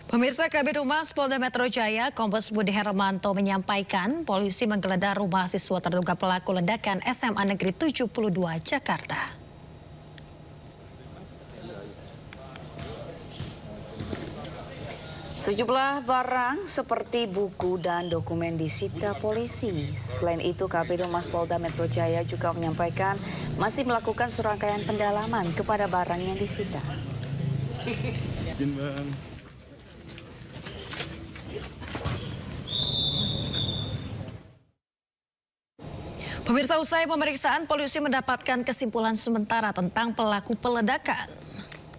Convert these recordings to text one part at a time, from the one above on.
Pemirsa, Kabid Humas Polda Metro Jaya, Kombes Budi Hermanto menyampaikan polisi menggeledah rumah siswa terduga pelaku ledakan SMA Negeri 72 Jakarta. Sejumlah barang seperti buku dan dokumen disita polisi. Selain itu, Kabid Humas Polda Metro Jaya juga menyampaikan masih melakukan serangkaian pendalaman kepada barang yang disita. Pemirsa, usai pemeriksaan, polisi mendapatkan kesimpulan sementara tentang pelaku peledakan.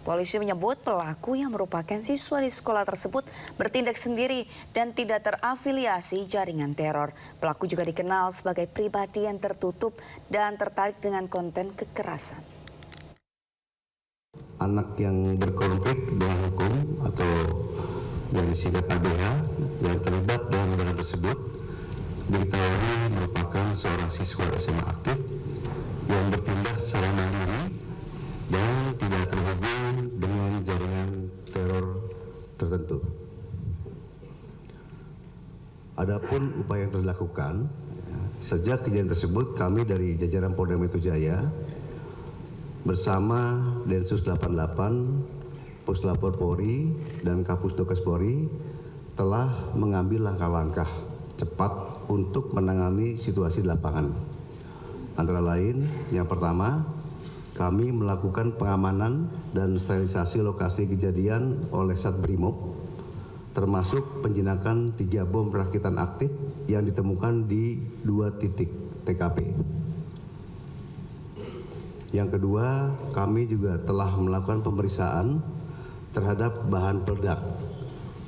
Polisi menyebut pelaku yang merupakan siswa di sekolah tersebut bertindak sendiri dan tidak terafiliasi jaringan teror. Pelaku juga dikenal sebagai pribadi yang tertutup dan tertarik dengan konten kekerasan. Anak yang berkonflik dengan hukum atau yang disingkat ABH yang terlibat dalam ledakan tersebut diketahui merupakan seorang siswa SMA aktif yang bertindak secara mandiri dan tidak terhubung dengan jaringan teror tertentu. Adapun upaya yang telah dilakukan, sejak kejadian tersebut kami dari jajaran Polda Metro Jaya bersama Densus 88, Puslapor Polri dan Kapusdokes Polri telah mengambil langkah-langkah cepat untuk menangani situasi di lapangan. Antara lain, yang pertama, kami melakukan pengamanan dan sterilisasi lokasi kejadian oleh Satbrimob, termasuk penjinakan 3 bom rakitan aktif yang ditemukan di 2 titik TKP. Yang kedua, kami juga telah melakukan pemeriksaan terhadap bahan peledak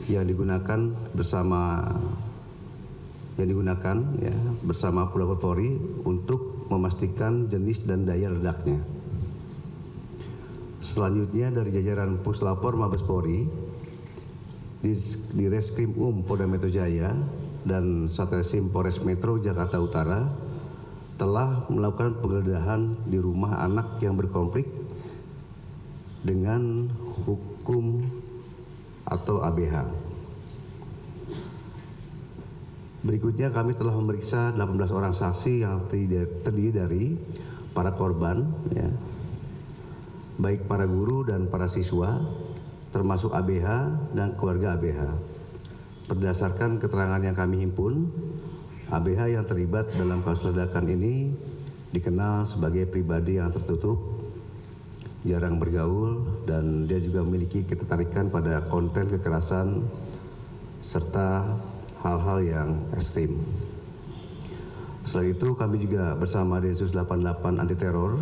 yang digunakan bersama Puslapor Polri untuk memastikan jenis dan daya ledaknya. Selanjutnya dari jajaran Puslapor Mabes Polri di Reskrim Polda Metro Jaya dan Satreskrim Polres Metro Jakarta Utara telah melakukan penggeledahan di rumah anak yang berkonflik dengan hukum atau ABH. Berikutnya kami telah memeriksa 18 orang saksi yang terdiri dari para korban, baik para guru dan para siswa, termasuk ABH dan keluarga ABH. Berdasarkan keterangan yang kami himpun, ABH yang terlibat dalam kasus ledakan ini dikenal sebagai pribadi yang tertutup, jarang bergaul, dan dia juga memiliki ketertarikan pada konten kekerasan serta hal-hal yang ekstrim. Selain itu, kami juga bersama Densus 88 anti teror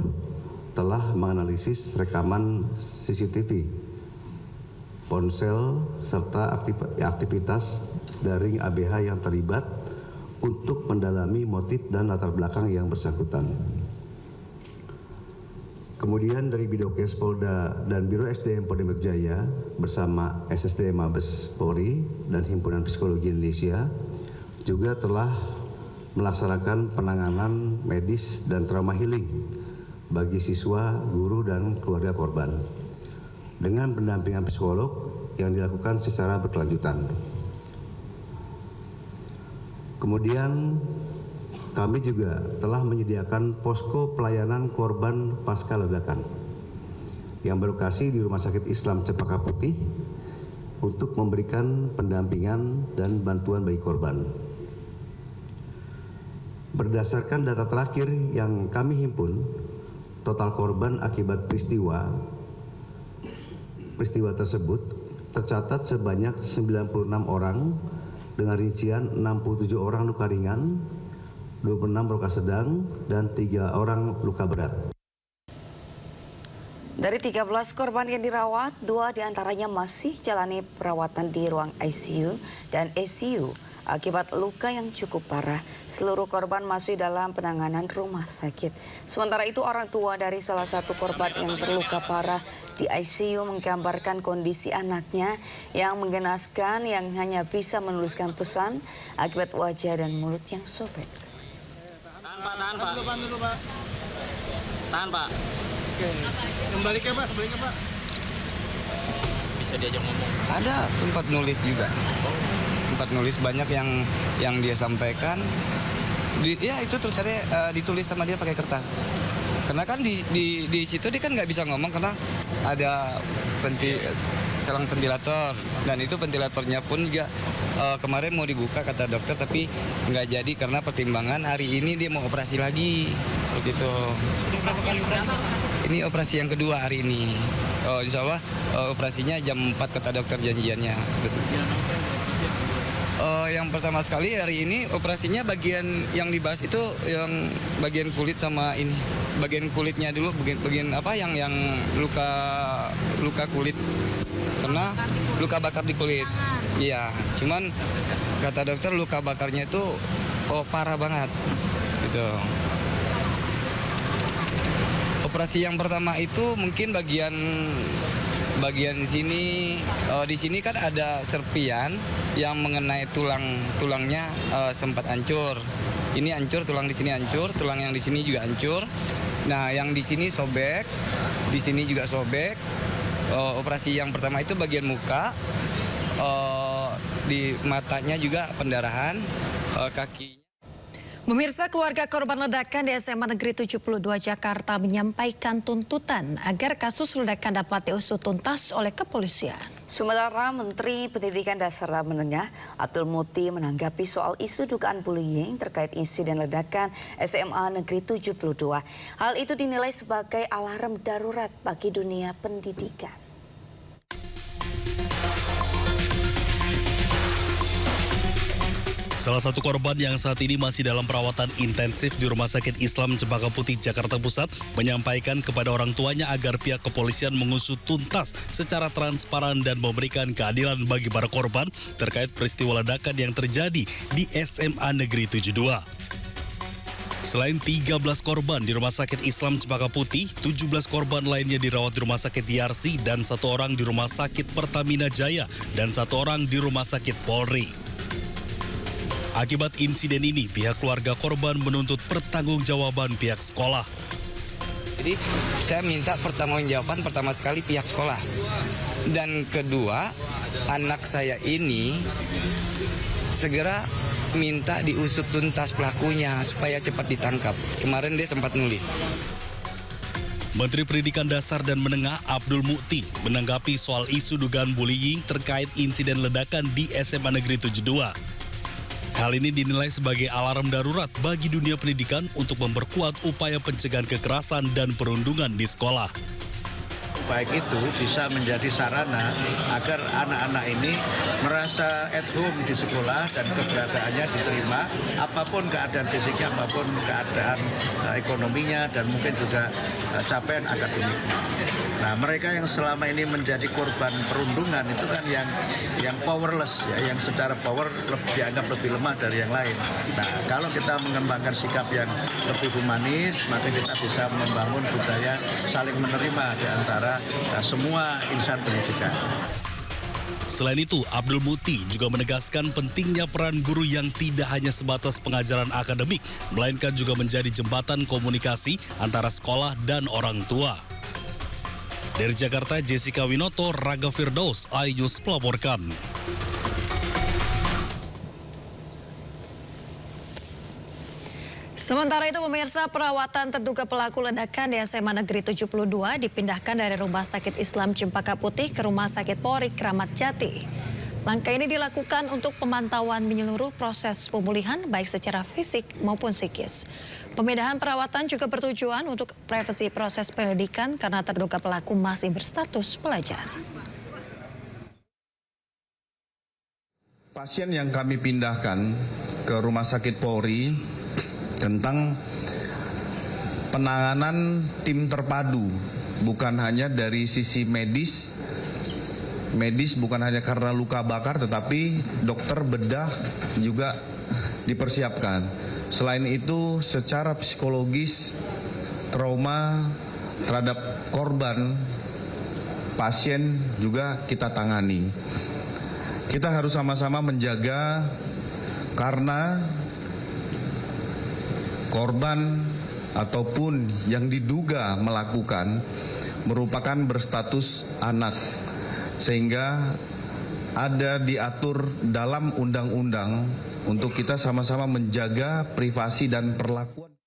telah menganalisis rekaman CCTV, ponsel serta aktivitas daring ABH yang terlibat untuk mendalami motif dan latar belakang yang bersangkutan. Kemudian dari Bidokes Polda dan Biro SDM Polda Metro Jaya bersama SSD Mabes Polri dan Himpunan Psikologi Indonesia juga telah melaksanakan penanganan medis dan trauma healing bagi siswa, guru, dan keluarga korban dengan pendampingan psikolog yang dilakukan secara berkelanjutan. Kemudian kami juga telah menyediakan posko pelayanan korban pasca ledakan yang berlokasi di Rumah Sakit Islam Cempaka Putih untuk memberikan pendampingan dan bantuan bagi korban. Berdasarkan data terakhir yang kami himpun, total korban akibat peristiwa tersebut tercatat sebanyak 96 orang dengan rincian 67 orang luka ringan, 26 luka sedang, dan 3 orang luka berat. Dari 13 korban yang dirawat, 2 diantaranya masih jalani perawatan di ruang ICU dan ECU akibat luka yang cukup parah. Seluruh korban masih dalam penanganan rumah sakit. Sementara itu, orang tua dari salah satu korban yang terluka parah di ICU menggambarkan kondisi anaknya yang menggenaskan, yang hanya bisa menuliskan pesan akibat wajah dan mulut yang sobek. Tahan Pak. Tahan Pak. Oke. Kembali ke Pak, sebaliknya Pak. bisa diajak ngomong? Ada, sempat nulis juga. Sempat nulis banyak yang dia sampaikan. Ya itu tulisannya ditulis sama dia pakai kertas. Karena kan di situ dia kan nggak bisa ngomong karena ada selang ventilator, dan itu ventilatornya pun juga kemarin mau dibuka kata dokter, tapi nggak jadi karena pertimbangan hari ini dia mau operasi lagi seperti itu. Ini operasi yang kedua hari ini. Insya Allah operasinya jam 4 kata dokter janjiannya sebetulnya. Yang pertama sekali hari ini operasinya bagian yang dibahas itu yang bagian kulit sama ini. Bagian kulitnya dulu, bagian apa yang luka kulit. Karena luka bakar di kulit. Iya, cuman kata dokter luka bakarnya itu parah banget. Gitu. Operasi yang pertama itu mungkin bagian sini, di sini kan ada serpian yang mengenai tulangnya sempat hancur. Ini hancur, tulang di sini hancur, tulang yang di sini juga hancur. Nah, yang di sini sobek, di sini juga sobek. Operasi yang pertama itu bagian muka, di matanya juga pendarahan, kaki. Pemirsa, keluarga korban ledakan di SMA Negeri 72 Jakarta menyampaikan tuntutan agar kasus ledakan dapat diusut tuntas oleh kepolisian. Sementara Menteri Pendidikan Dasar dan Menengah Abdul Muti menanggapi soal isu dugaan bullying terkait insiden ledakan SMA Negeri 72. Hal itu dinilai sebagai alarm darurat bagi dunia pendidikan. Salah satu korban yang saat ini masih dalam perawatan intensif di Rumah Sakit Islam Cempaka Putih, Jakarta Pusat, menyampaikan kepada orang tuanya agar pihak kepolisian mengusut tuntas secara transparan dan memberikan keadilan bagi para korban terkait peristiwa ledakan yang terjadi di SMA Negeri 72. Selain 13 korban di Rumah Sakit Islam Cempaka Putih, 17 korban lainnya dirawat di Rumah Sakit Yarsi dan 1 orang di Rumah Sakit Pertamina Jaya dan 1 orang di Rumah Sakit Polri. Akibat insiden ini, pihak keluarga korban menuntut pertanggungjawaban pihak sekolah. Jadi saya minta pertanggungjawaban pertama sekali pihak sekolah. Dan kedua, anak saya ini segera minta diusut tuntas pelakunya supaya cepat ditangkap. Kemarin dia sempat nulis. Menteri Pendidikan Dasar dan Menengah Abdul Muti menanggapi soal isu dugaan bullying terkait insiden ledakan di SMA Negeri 72. Hal ini dinilai sebagai alarm darurat bagi dunia pendidikan untuk memperkuat upaya pencegahan kekerasan dan perundungan di sekolah. Baik itu bisa menjadi sarana agar anak-anak ini merasa at home di sekolah dan keberadaannya diterima, apapun keadaan fisiknya, apapun keadaan ekonominya, dan mungkin juga capaian akademiknya. Nah, mereka yang selama ini menjadi korban perundungan itu kan yang powerless, ya, yang secara power dianggap lebih lemah dari yang lain. Nah, kalau kita mengembangkan sikap yang lebih humanis, maka kita bisa membangun budaya saling menerima di antara semua insan pendidikan. Selain itu, Abdul Muti juga menegaskan pentingnya peran guru yang tidak hanya sebatas pengajaran akademik, melainkan juga menjadi jembatan komunikasi antara sekolah dan orang tua. Dari Jakarta, Jessica Winoto, Raga Firdaus, iNews melaporkan. Sementara itu, pemirsa, perawatan terduga pelaku ledakan di SMA Negeri 72 dipindahkan dari Rumah Sakit Islam Cempaka Putih ke Rumah Sakit Polri Kramat Jati. Langkah ini dilakukan untuk pemantauan menyeluruh proses pemulihan baik secara fisik maupun psikis. Pemindahan perawatan juga bertujuan untuk privasi proses penyelidikan karena terduga pelaku masih berstatus pelajar. Pasien yang kami pindahkan ke Rumah Sakit Polri tentang penanganan tim terpadu, bukan hanya dari sisi medis bukan hanya karena luka bakar, tetapi dokter bedah juga dipersiapkan. Selain itu, secara psikologis, trauma terhadap korban pasien juga kita tangani. Kita harus sama-sama menjaga karena korban ataupun yang diduga melakukan merupakan berstatus anak sehingga ada diatur dalam undang-undang untuk kita sama-sama menjaga privasi dan perlakuan.